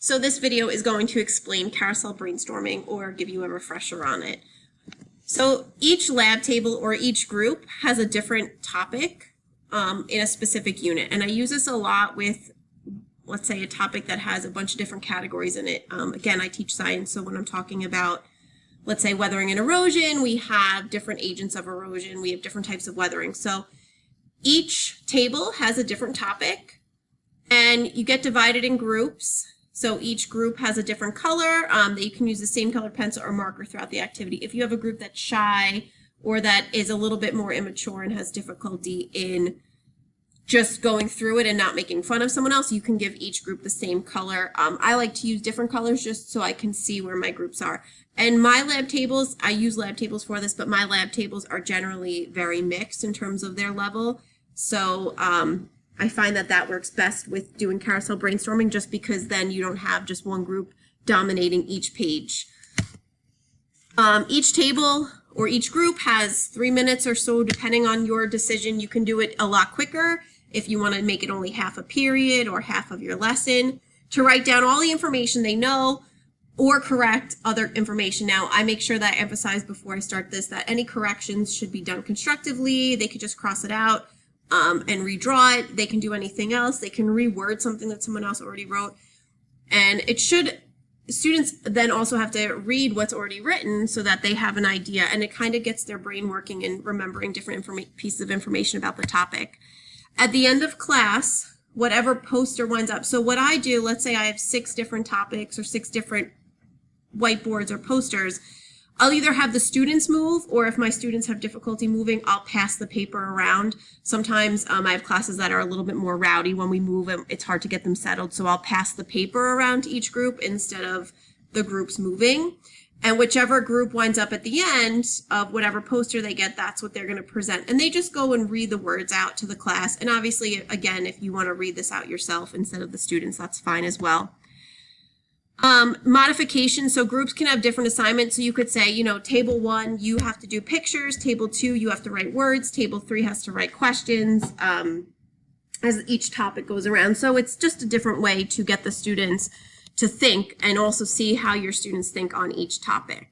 So this video is going to explain carousel brainstorming or give you a refresher on it. So each lab table or each group has a different topic in a specific unit. And I use this a lot with, let's say, a topic that has a bunch of different categories in it. Again, I teach science, so when I'm talking about, let's say, weathering and erosion, we have different agents of erosion. We have different types of weathering. So each table has a different topic, and you get divided in groups. So each group has a different color that you can use the same colored pencil or marker throughout the activity. If you have a group that's shy or that is a little bit more immature and has difficulty in just going through it and not making fun of someone else, you can give each group the same color. I like to use different colors just so I can see where my groups are. And my lab tables, I use lab tables for this, but my lab tables are generally very mixed in terms of their level. So I find that that works best with doing carousel brainstorming, just because then you don't have just one group dominating each page. Each table or each group has 3 minutes or so, depending on your decision. You can do it a lot quicker if you want to make it only half a period or half of your lesson, to write down all the information they know or correct other information. Now, I make sure that I emphasize before I start this that any corrections should be done constructively. They could just cross it out and redraw it. They can do anything else. They can reword something that someone else already wrote. And it should, students then also have to read what's already written so that they have an idea, and it kind of gets their brain working and remembering different pieces of information about the topic. At the end of class, whatever poster winds up, so what I do, let's say I have 6 different topics or 6 different whiteboards or posters, I'll either have the students move, or if my students have difficulty moving, I'll pass the paper around. Sometimes I have classes that are a little bit more rowdy. When we move, it's hard to get them settled, so I'll pass the paper around to each group instead of the groups moving. And whichever group winds up at the end of whatever poster they get, that's what they're going to present. And they just go and read the words out to the class. And obviously, again, if you want to read this out yourself instead of the students, that's fine as well. Modifications, so groups can have different assignments. So you could say, you know, table 1, you have to do pictures. Table 2, you have to write words. Table 3 has to write questions as each topic goes around. So it's just a different way to get the students to think and also see how your students think on each topic.